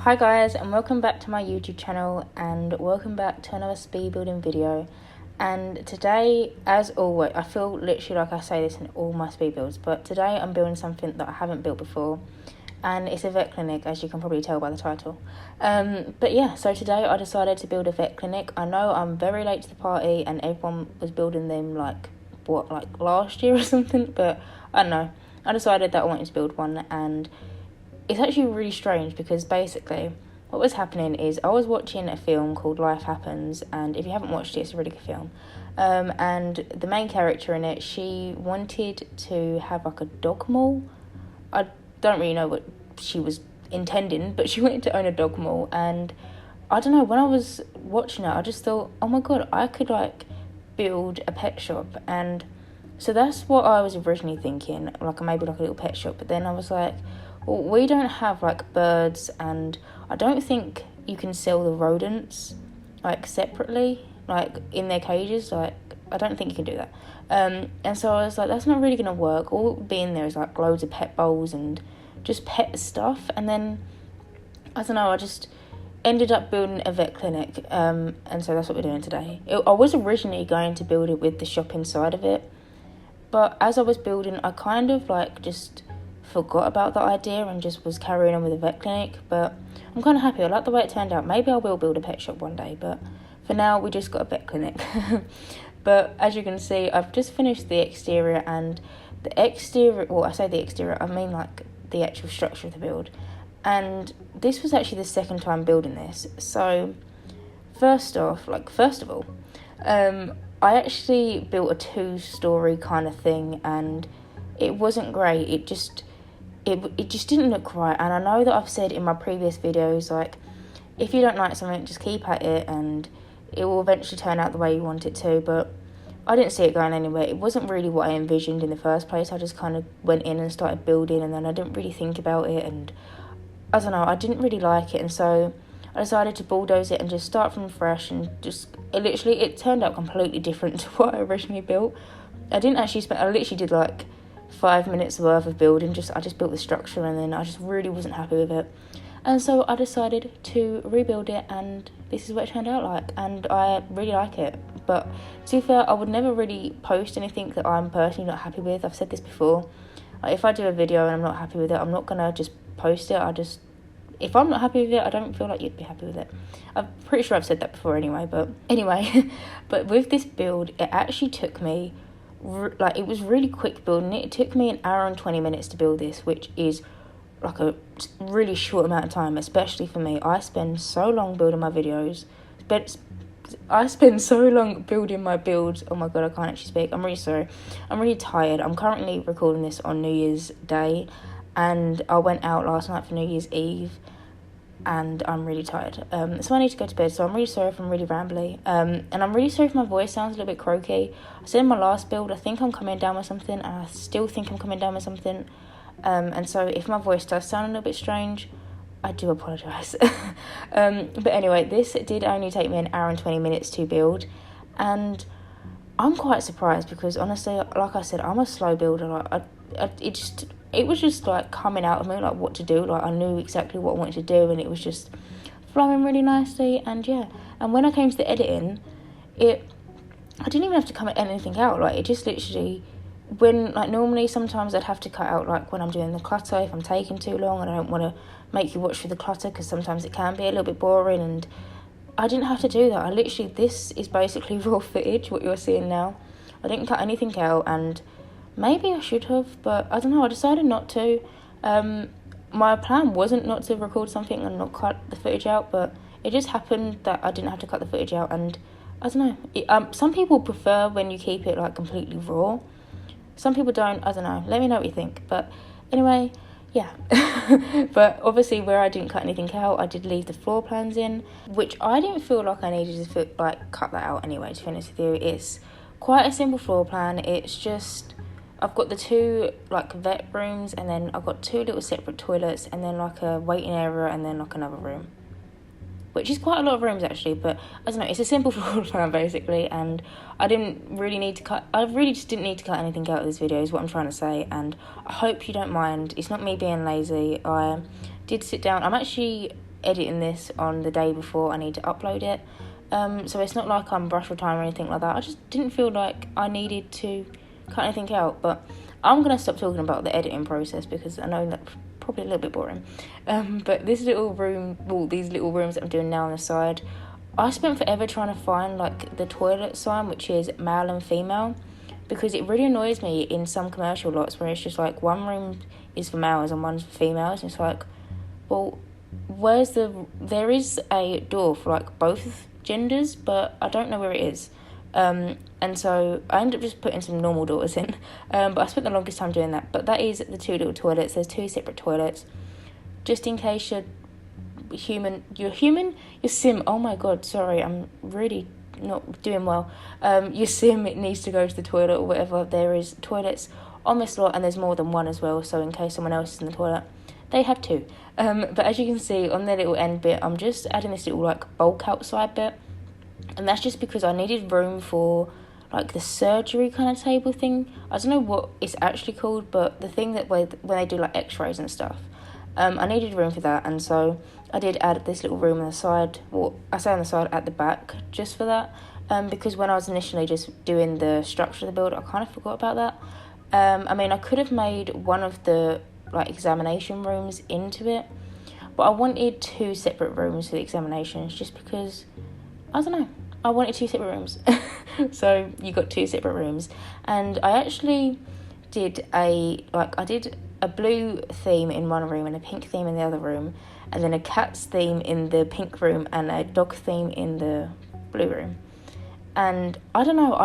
Hi guys, and welcome back to my YouTube channel, and welcome back to another speed building video. And today, as always, I feel literally like I say this in all my speed builds, but today I'm building something that I haven't built before, and it's a vet clinic, as you can probably tell by the title. But yeah, so today I decided to build a vet clinic. I know I'm very late to the party and everyone was building them like last year or something, but I don't know. I decided that I wanted to build one, and it's actually really strange because basically what was happening is I was watching a film called Life Happens, and if you haven't watched it, it's a really good film. And the main character in it, she wanted to have like a dog mall. I don't really know what she was intending, but she wanted to own a dog mall, and I don't know, when I was watching it, I just thought, oh my god, I could like build a pet shop. And so that's what I was originally thinking, like maybe like a little pet shop. But then I was like, well, we don't have like birds, and I don't think you can sell the rodents like separately, like in their cages. Like I don't think you can do that. And so I was like, that's not really gonna work. All being there is like loads of pet bowls and just pet stuff. And then I don't know, I just ended up building a vet clinic. And so that's what we're doing today. I was originally going to build it with the shop inside of it, but as I was building, I kind of like just forgot about that idea and just was carrying on with a vet clinic. But I'm kind of happy. I like the way it turned out. Maybe I will build a pet shop one day, but for now we just got a vet clinic. But as you can see, I've just finished the exterior, and the exterior, well, I say the exterior, I mean like the actual structure of the build. And this was actually the second time building this. So first of all, I actually built a 2-story kind of thing, and it wasn't great. It just didn't look right. And I know that I've said in my previous videos, like, if you don't like something, just keep at it and it will eventually turn out the way you want it to. But I didn't see it going anywhere. It wasn't really what I envisioned in the first place. I just kind of went in and started building, and then I didn't really think about it, and I don't know, I didn't really like it. And so I decided to bulldoze it and just start from fresh, and it turned out completely different to what I originally built. I literally did like 5 minutes worth of building. I just built the structure, and then I just really wasn't happy with it. And so I decided to rebuild it, and this is what it turned out like, and I really like it. But to be fair, I would never really post anything that I'm personally not happy with. I've said this before. Like, if I do a video and I'm not happy with it, I'm not gonna just post it. If I'm not happy with it, I don't feel like you'd be happy with it. I'm pretty sure I've said that before anyway. But but with this build, it actually took me, it was really quick building it. It took me 1 hour and 20 minutes to build this, which is like a really short amount of time, especially for me. I spend so long building my videos. I spend so long building my builds. Oh my god, I can't actually speak. I'm really sorry. I'm really tired. I'm currently recording this on New Year's Day, and I went out last night for New Year's Eve, and I'm really tired. So I need to go to bed. So I'm really sorry if I'm really rambly. And I'm really sorry if my voice sounds a little bit croaky. I said in my last build, I think I'm coming down with something, and I still think I'm coming down with something. And so if my voice does sound a little bit strange, I do apologise. But anyway, this did only take me 1 hour and 20 minutes to build, and I'm quite surprised because honestly, like I said, I'm a slow builder. Like it was just like coming out of me, like what to do. Like I knew exactly what I wanted to do, and it was just flowing really nicely. And yeah, and when I came to the editing, I didn't even have to cut anything out. Like it just literally, when like normally sometimes I'd have to cut out like when I'm doing the clutter, if I'm taking too long and I don't want to make you watch through the clutter, because sometimes it can be a little bit boring, and I didn't have to do that. This is basically raw footage, what you're seeing now. I didn't cut anything out, and maybe I should have, but I don't know, I decided not to. My plan wasn't not to record something and not cut the footage out, but it just happened that I didn't have to cut the footage out. And I don't know, some people prefer when you keep it like completely raw. Some people don't. I don't know, let me know what you think. But anyway, yeah. But obviously where I didn't cut anything out, I did leave the floor plans in, which I didn't feel like I needed to cut that out anyway, to be honest with you. It's quite a simple floor plan. It's just, I've got the 2 like vet rooms, and then I've got 2 little separate toilets, and then like a waiting area, and then like another room, which is quite a lot of rooms actually. But I don't know, it's a simple floor plan basically, and I really just didn't need to cut anything out of this video is what I'm trying to say. And I hope you don't mind. It's not me being lazy. I did sit down. I'm actually editing this on the day before I need to upload it. So it's not like I'm rushed for time or anything like that. I just didn't feel like I needed to cut anything out. But I'm going to stop talking about the editing process because I know that's probably a little bit boring. But this little room, well, these little rooms that I'm doing now on the side, I spent forever trying to find like the toilet sign, which is male and female, because it really annoys me in some commercial lots where it's just like one room is for males and one's for females. And it's like, well, there is a door for like both genders, but I don't know where it is. And so I ended up just putting some normal doors in, but I spent the longest time doing that. But that is the two little toilets. There's two separate toilets, just in case you're sim, oh my god, sorry, I'm really not doing well. Your sim, it needs to go to the toilet or whatever. There is toilets on this lot, and there's more than one as well, so in case someone else is in the toilet, they have two. But as you can see on the little end bit, I'm just adding this little like bulk outside bit, and that's just because I needed room for like the surgery kind of table thing. I don't know what it's actually called, but the thing that when they do like x-rays and stuff, I needed room for that, and so I did add this little room on the side. Well, I say on the side, at the back, just for that, because when I was initially just doing the structure of the build, I kind of forgot about that. I mean, I could have made one of the like examination rooms into it, but I wanted two separate rooms for the examinations, just because, I don't know, I wanted two separate rooms. So you got two separate rooms, and I actually did I did a blue theme in one room and a pink theme in the other room, and then a cat's theme in the pink room and a dog theme in the blue room. And I don't know,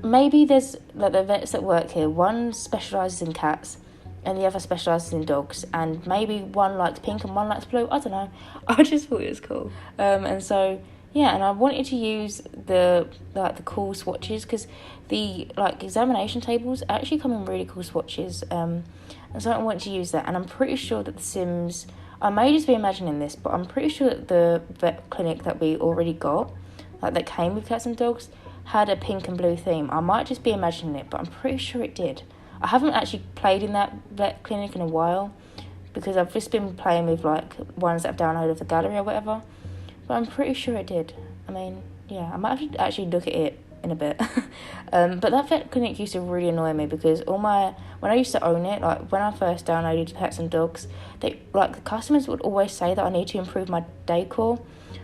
maybe there's like the vets that work here, one specialises in cats and the other specialises in dogs, and maybe one likes pink and one likes blue. I don't know, I just thought it was cool. And so yeah, and I wanted to use the cool swatches, because the like examination tables actually come in really cool swatches, and so I wanted to use that. And I'm pretty sure that the Sims, I may just be imagining this, but I'm pretty sure that the vet clinic that we already got, like that came with cats and dogs, had a pink and blue theme. I might just be imagining it, but I'm pretty sure it did. I haven't actually played in that vet clinic in a while, because I've just been playing with like ones that I've downloaded the gallery or whatever, but I'm pretty sure it did. I mean, yeah, I might have to actually look at it in a bit. But that vet clinic used to really annoy me, because when I used to own it, like when I first downloaded Cats and Dogs, the customers would always say that I need to improve my decor,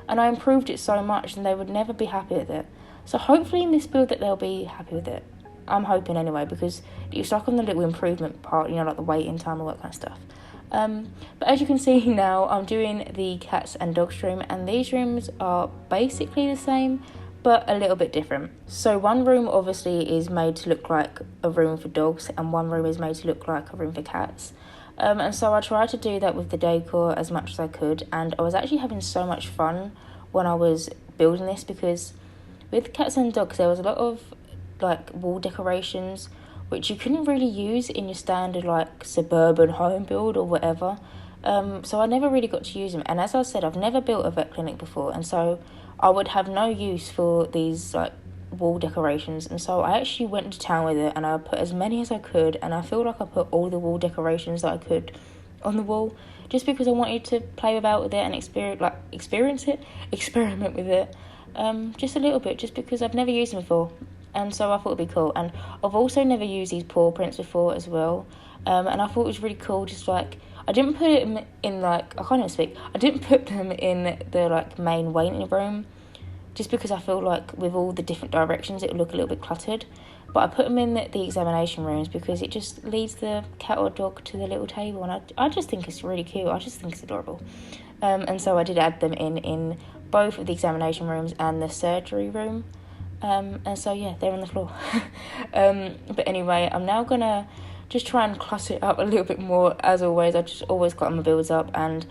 and I improved it so much and they would never be happy with it. So hopefully in this build that they'll be happy with it. I'm hoping anyway, because you're stuck on the little improvement part, like the waiting time, all that kind of stuff. But as you can see now, I'm doing the cats and dogs room, and these rooms are basically the same, but a little bit different. So one room obviously is made to look like a room for dogs, and one room is made to look like a room for cats. And so I tried to do that with the decor as much as I could, and I was actually having so much fun when I was building this, because with cats and dogs there was a lot of like wall decorations which you couldn't really use in your standard like suburban home build or whatever. So I never really got to use them, and as I said, I've never built a vet clinic before, and so I would have no use for these like wall decorations. And so I actually went to town with it, and I put as many as I could, and I feel like I put all the wall decorations that I could on the wall, just because I wanted to play about with it and experiment with it, just a little bit, just because I've never used them before. And so I thought it'd be cool. And I've also never used these paw prints before as well. And I thought it was really cool, just like, I didn't put it in like, I can't even speak. I didn't put them in the like main waiting room, just because I feel like with all the different directions it would look a little bit cluttered. But I put them in the examination rooms because it just leads the cat or dog to the little table. And I just think it's really cute. I just think it's adorable. And so I did add them in both of the examination rooms and the surgery room. And so yeah, they're on the floor. But anyway, I'm now gonna just try and clutter it up a little bit more. As always, I just always clutter my builds up, and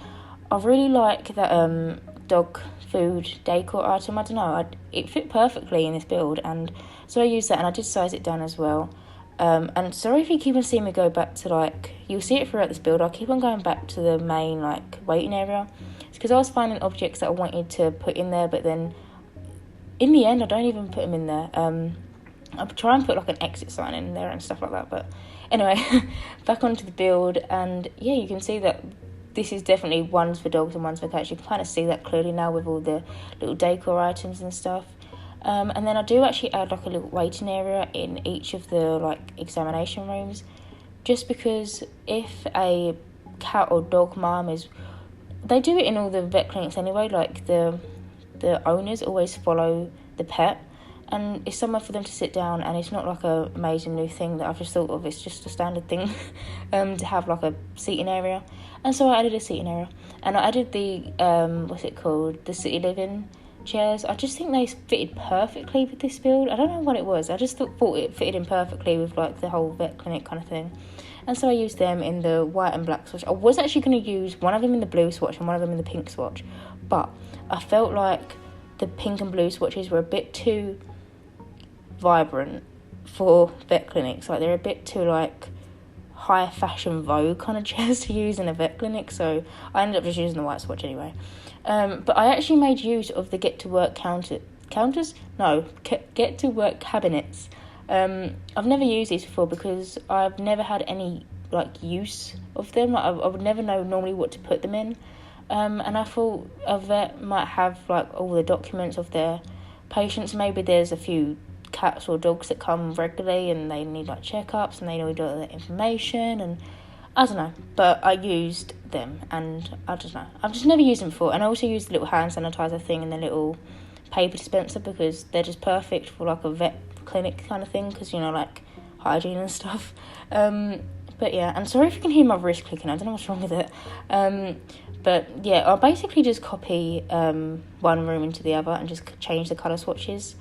I really like that dog food decor item. I don't know, it fit perfectly in this build, and so I used that, and I did size it down as well. And sorry if you keep on seeing me go back to like, you'll see it throughout this build, I'll keep on going back to the main like waiting area. It's because I was finding objects that I wanted to put in there, but then in the end I don't even put them in there. I'll try and put like an exit sign in there and stuff like that, but anyway, back onto the build, and yeah, you can see that this is definitely one's for dogs and one's for cats. You can kind of see that clearly now with all the little decor items and stuff. And then I do actually add like a little waiting area in each of the like examination rooms, just because if a cat or dog mum is, they do it in all the vet clinics anyway, like the owners always follow the pet, and it's somewhere for them to sit down, and it's not like a amazing new thing that I've just thought of. It's just a standard thing to have like a seating area. And so I added a seating area, and I added the the City Living chairs. I just think they fitted perfectly with this build. I don't know what it was, I just thought it fitted in perfectly with like the whole vet clinic kind of thing. And so I used them in the white and black swatch. I was actually going to use one of them in the blue swatch and one of them in the pink swatch, but I felt like the pink and blue swatches were a bit too vibrant for vet clinics. Like, they're a bit too like high fashion Vogue kind of chairs to use in a vet clinic, so I ended up just using the white swatch anyway. But I actually made use of the get to work get to work cabinets. I've never used these before because I've never had any like use of them. Like, I would never know normally what to put them in, and I thought a vet might have like all the documents of their patients. Maybe there's a few cats or dogs that come regularly and they need like checkups and they need all that information, and I don't know, but I used them, and I don't know, I've just never used them before. And I also used the little hand sanitizer thing and the little paper dispenser because they're just perfect for like a vet clinic kind of thing, because, you know, like hygiene and stuff. But yeah, and sorry if you can hear my wrist clicking, I don't know what's wrong with it. But yeah, I'll basically just copy one room into the other and just change the colour swatches,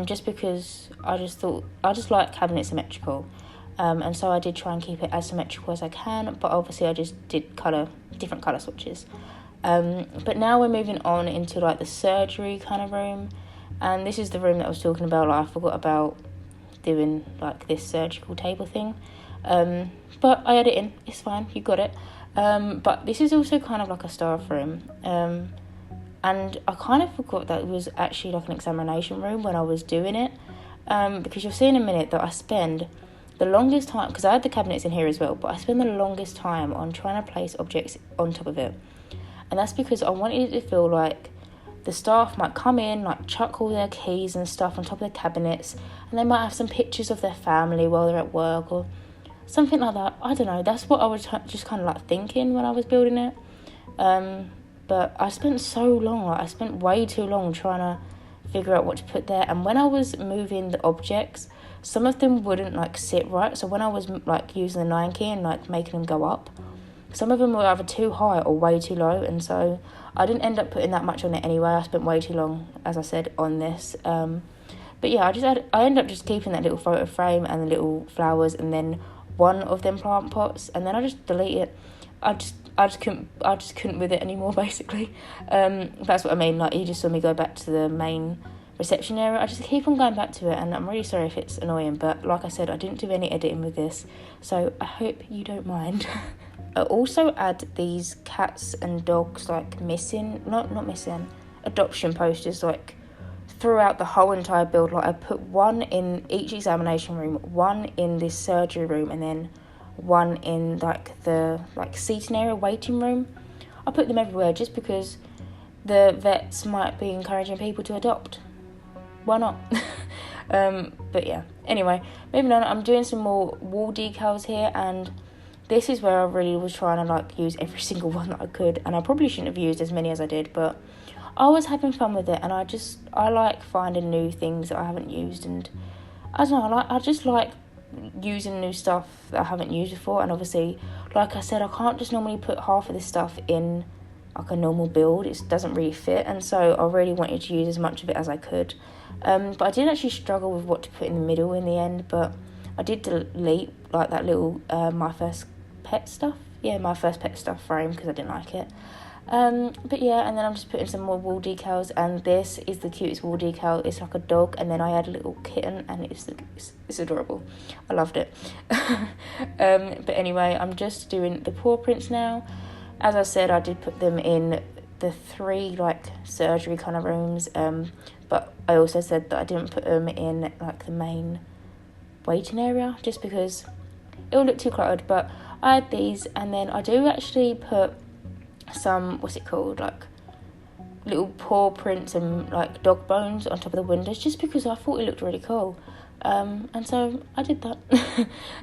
just because I just like cabinet symmetrical. And so I did try and keep it as symmetrical as I can, but obviously I just did different colour swatches. But now we're moving on into like the surgery kind of room, and this is the room that I was talking about. Like, I forgot about doing like this surgical table thing, but I had it in, it's fine, you got it. But this is also kind of like a staff room, and I kind of forgot that it was actually like an examination room when I was doing it, because you'll see in a minute that I spend the longest time, because I had the cabinets in here as well, but I spend the longest time on trying to place objects on top of it. And that's because I wanted it to feel like the staff might come in, like chuck all their keys and stuff on top of the cabinets, and they might have some pictures of their family while they're at work or something like that. I don't know, that's what I was just kind of like thinking when I was building it. But I spent so long, like I spent way too long trying to figure out what to put there. And when I was moving the objects, some of them wouldn't like sit right. So when I was like using the 9 key and like making them go up, some of them were either too high or way too low, and so I didn't end up putting that much on it anyway. I spent way too long, as I said, on this. But yeah, I ended up just keeping that little photo frame and the little flowers, and then one of them plant pots, and then I just delete it. I just couldn't with it anymore, basically. That's what I mean. Like, you just saw me go back to the main reception area. I just keep on going back to it, and I'm really sorry if it's annoying, but like I said, I didn't do any editing with this, so I hope you don't mind. I also add these cats and dogs like not missing adoption posters like throughout the whole entire build. Like, I put one in each examination room, one in this surgery room, and then one in like the seating area, waiting room. I put them everywhere just because the vets might be encouraging people to adopt. Why not? But yeah, anyway, moving on. I'm doing some more wall decals here, and this is where I really was trying to like use every single one that I could, and I probably shouldn't have used as many as I did, but I was having fun with it, and I like finding new things that I haven't used, and I don't know, I just like using new stuff that I haven't used before. And obviously, like I said, I can't just normally put half of this stuff in like a normal build. It doesn't really fit, and so I really wanted to use as much of it as I could. But I did actually struggle with what to put in the middle in the end, but I did delete like that little my first pet stuff frame because I didn't like it. But yeah, and then I'm just putting some more wall decals, and this is the cutest wall decal. It's like a dog, and then I had a little kitten, and it's adorable. I loved it. But anyway, I'm just doing the paw prints now. As I said, I did put them in the 3 like surgery kind of rooms, but I also said that I didn't put them in like the main waiting area just because it will look too cluttered. But I had these, and then I do actually put some, what's it called, like little paw prints and like dog bones on top of the windows, just because I thought it looked really cool. And so I did that.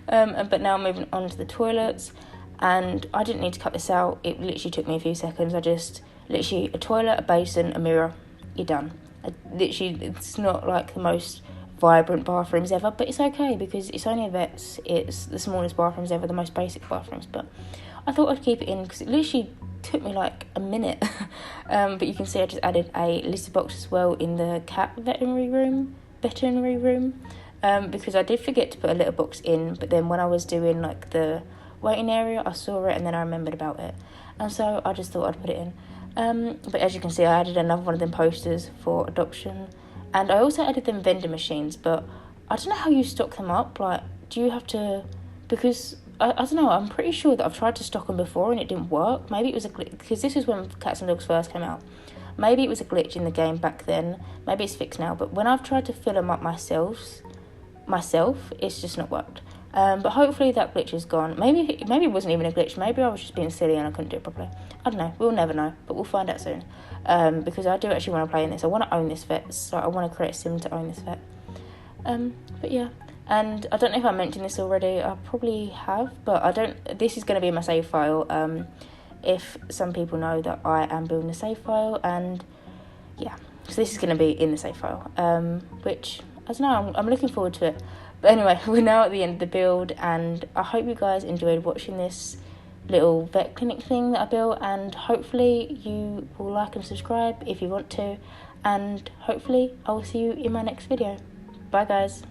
But now I'm moving on to the toilets, and I didn't need to cut this out. It literally took me a few seconds. I just literally a toilet, a basin, a mirror, you're done. Literally, it's not like the most vibrant bathrooms ever, but it's okay because it's only a vet's. It's the smallest bathrooms ever, the most basic bathrooms, but I thought I'd keep it in because it literally took me like a minute. But you can see I just added a litter box as well in the cat veterinary room, because I did forget to put a litter box in, but then when I was doing like the waiting area, I saw it and then I remembered about it, and so I just thought I'd put it in. But as you can see, I added another one of them posters for adoption, and I also added them vending machines, but I don't know how you stock them up. Like, do you have to, because I don't know, I'm pretty sure that I've tried to stock them before and it didn't work. Maybe it was a glitch, because this was when Cats and Dogs first came out. Maybe it was a glitch in the game back then. Maybe it's fixed now, but when I've tried to fill them up myself, it's just not worked. But hopefully that glitch is gone. Maybe it wasn't even a glitch. Maybe I was just being silly and I couldn't do it properly. I don't know. We'll never know, but we'll find out soon. Because I do actually want to play in this. I want to own this vet. So I want to create a sim to own this vet. But yeah. And I don't know if I mentioned this already. I probably have, but I don't. This is going to be my save file. If some people know that I am building a save file, and yeah, so this is going to be in the save file. Which I don't know. I'm looking forward to it. But anyway, we're now at the end of the build, and I hope you guys enjoyed watching this little vet clinic thing that I built, and hopefully you will like and subscribe if you want to, and hopefully I will see you in my next video. Bye guys.